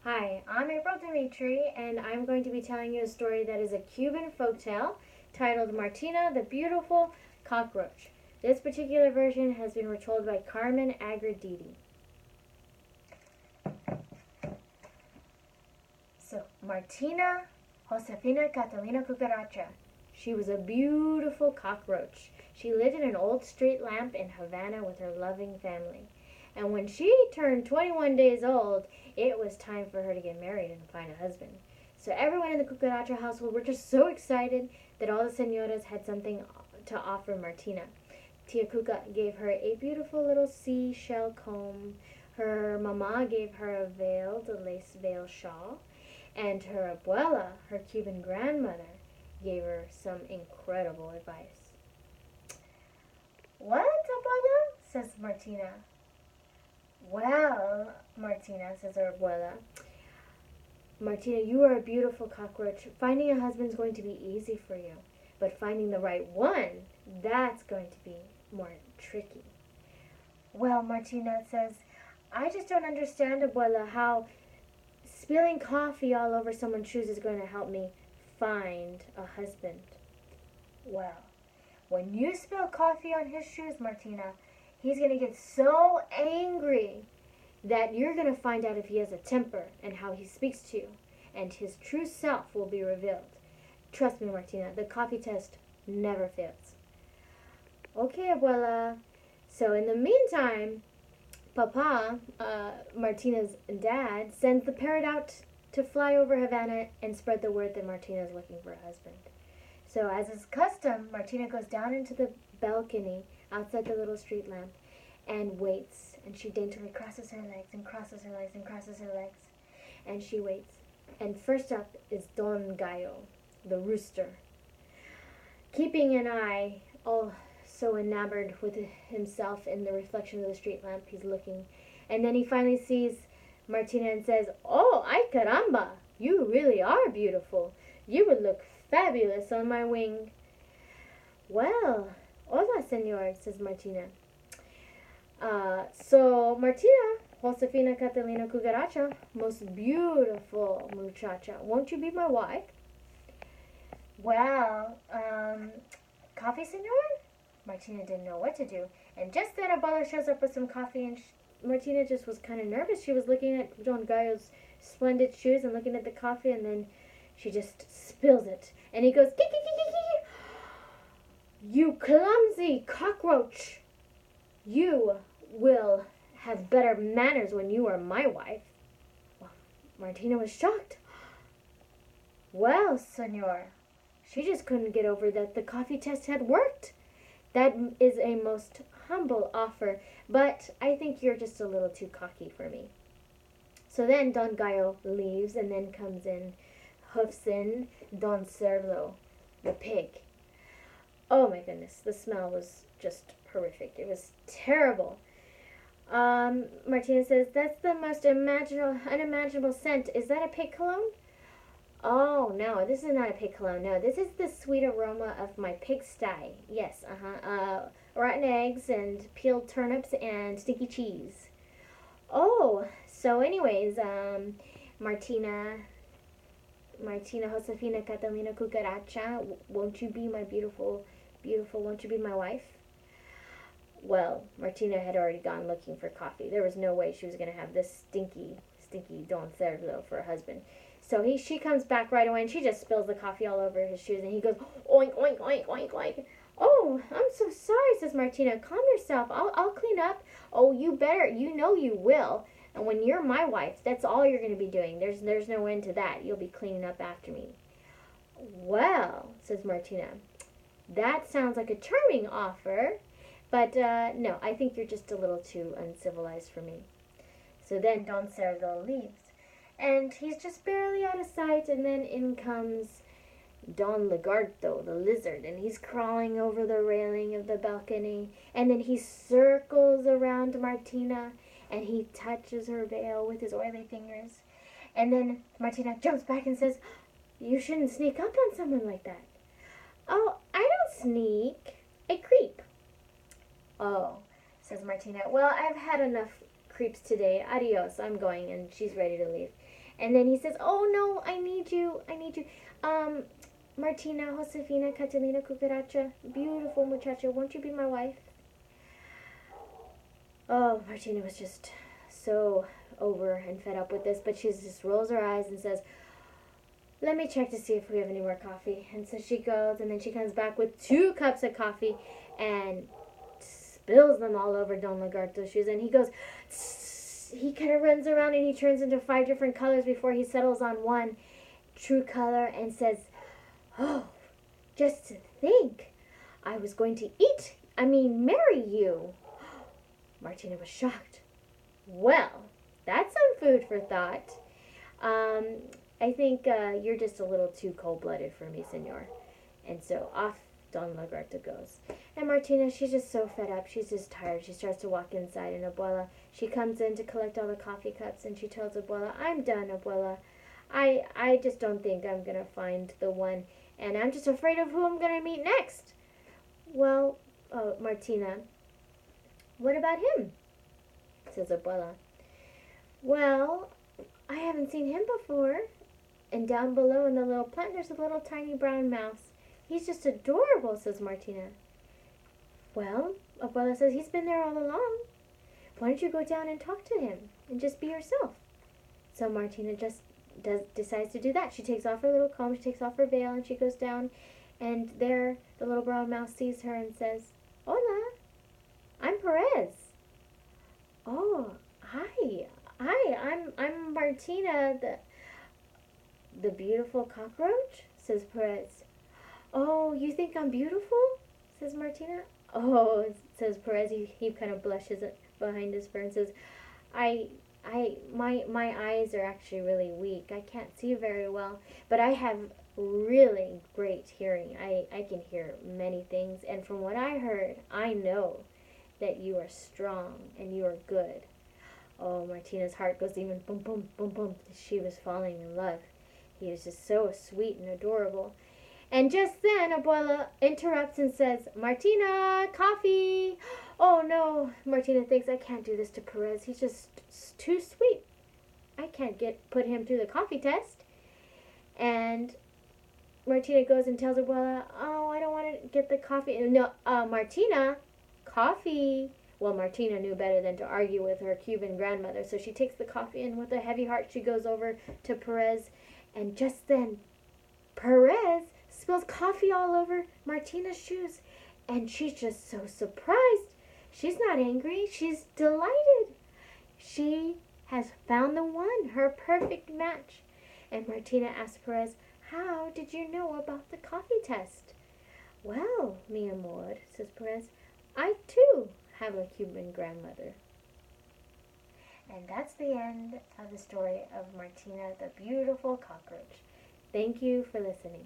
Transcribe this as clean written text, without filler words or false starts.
Hi, I'm April Dimitri, and I'm going to be telling you a story that is a Cuban folktale titled Martina the Beautiful Cockroach. This particular version has been retold by Carmen Agrediti. So, Martina Josefina Catalina Cucaracha. She was a beautiful cockroach. She lived in an old street lamp in Havana with her loving family. And when she turned 21 days old, it was time for her to get married and find a husband. So everyone in the Cucaracha household were just so excited that all the senoras had something to offer Martina. Tia Cuca gave her a beautiful little seashell comb. Her mama gave her a veil, the lace veil shawl. And her abuela, her Cuban grandmother, gave her some incredible advice. What, abuela? Says Martina. Well, Martina, says her abuela, Martina, you are a beautiful cockroach. Finding a husband's going to be easy for you. But finding the right one, that's going to be more tricky. Well, Martina says, I just don't understand, abuela, how spilling coffee all over someone's shoes is going to help me find a husband. Well, when you spill coffee on his shoes, Martina, he's going to get so angry that you're going to find out if he has a temper and how he speaks to you, and his true self will be revealed. Trust me, Martina, the coffee test never fails. Okay, abuela. So in the meantime, Papa, Martina's dad, sends the parrot out to fly over Havana and spread the word that Martina is looking for a husband. So, as is custom, Martina goes down into the balcony outside the little street lamp and waits. And she daintily crosses her legs and crosses her legs and crosses her legs. And she waits. And first up is Don Gallo, the rooster, keeping an eye, all so enamored with himself in the reflection of the street lamp. He's looking. And then he finally sees Martina and says, Oh, ay caramba, you really are beautiful. You would look fabulous on my wing. Well, hola, senor, says Martina. So Martina, Josefina Catalina Cucaracha, most beautiful muchacha, won't you be my wife? Well, coffee, senor? Martina didn't know what to do. And just then a butler shows up with some coffee, and Martina just was kind of nervous. She was looking at Don Gallo's splendid shoes and looking at the coffee, and then she just spills it. And he goes, You clumsy cockroach! You will have better manners when you are my wife. Well, Martina was shocked. Well, senor, she just couldn't get over that the coffee test had worked. That is a most humble offer, but I think you're just a little too cocky for me. So then Don Gallo leaves, and then comes in, hoofs in Don Cerdo, the pig. Oh my goodness, the smell was just horrific. It was terrible. Martina says, That's the most unimaginable scent. Is that a pig cologne? Oh, no, this is not a pig cologne. No, this is the sweet aroma of my pigsty. Yes, rotten eggs and peeled turnips and stinky cheese. Oh, so anyways, Martina, Josefina Catalina Cucaracha, won't you be my beautiful, won't you be my wife? Well, Martina had already gone looking for coffee. There was no way she was going to have this stinky Don Cerdo for a husband. So she comes back right away, and she just spills the coffee all over his shoes, and he goes, oink, oink, oink, oink, oink. Oh, I'm so sorry, says Martina. Calm yourself. I'll clean up. Oh, you better. You know you will. And when you're my wife, that's all you're going to be doing. There's no end to that. You'll be cleaning up after me. Well, says Martina, that sounds like a charming offer, but no, I think you're just a little too uncivilized for me. So then Don Cerdo leaves, and he's just barely out of sight, and then in comes Don Lagarto, the lizard, and he's crawling over the railing of the balcony, and then he circles around Martina, and he touches her veil with his oily fingers. And then Martina jumps back and says, You shouldn't sneak up on someone like that. Oh, I don't sneak. I creep. Oh, says Martina. Well, I've had enough creeps today. Adios, I'm going. And she's ready to leave. And then he says, oh no, I need you. Martina, Josefina, Catalina, Cucaracha, beautiful muchacha, won't you be my wife? Oh, Martina was just so over and fed up with this, but she just rolls her eyes and says, let me check to see if we have any more coffee. And so she goes, and then she comes back with 2 cups of coffee and spills them all over Don Lagarto's shoes. And he goes, he kind of runs around and he turns into 5 different colors before he settles on one true color and says, oh, just to think, I was going to marry you. Martina was shocked. Well, that's some food for thought. I think you're just a little too cold-blooded for me, senor. And so off Don Lagarto goes. And Martina, she's just so fed up. She's just tired. She starts to walk inside. And Abuela, she comes in to collect all the coffee cups. And she tells Abuela, I'm done, Abuela. I just don't think I'm going to find the one. And I'm just afraid of who I'm going to meet next. Well, Martina, what about him? Says Abuela. Well, I haven't seen him before. And down below in the little plant, there's a little tiny brown mouse. He's just adorable, says Martina. Well, Abuela says he's been there all along. Why don't you go down and talk to him and just be yourself? So Martina just decides to do that. She takes off her little comb, she takes off her veil, and she goes down. And there, the little brown mouse sees her and says, Hola, I'm Perez. Oh, hi, I'm Martina, the beautiful cockroach, says Perez. Oh, you think I'm beautiful? Says Martina. Oh, says Perez. He kind of blushes behind his fur and says, my eyes are actually really weak. I can't see very well, but I have really great hearing. I can hear many things, and from what I heard, I know that you are strong and you are good. Oh, Martina's heart goes even boom, boom, boom, boom. She was falling in love. He was just so sweet and adorable. And just then, Abuela interrupts and says, Martina, coffee. Oh, no, Martina thinks, I can't do this to Perez. He's just too sweet. I can't put him through the coffee test. And Martina goes and tells Abuela, oh, I don't want to get the coffee. No, Martina, coffee. Well, Martina knew better than to argue with her Cuban grandmother, so she takes the coffee, and with a heavy heart, she goes over to Perez. And just then, Perez spills coffee all over Martina's shoes. And she's just so surprised. She's not angry. She's delighted. She has found the one, her perfect match. And Martina asks Perez, how did you know about the coffee test? Well, mi amor, says Perez, I too have a Cuban grandmother. And that's the end of the story of Martina, the beautiful cockroach. Thank you for listening.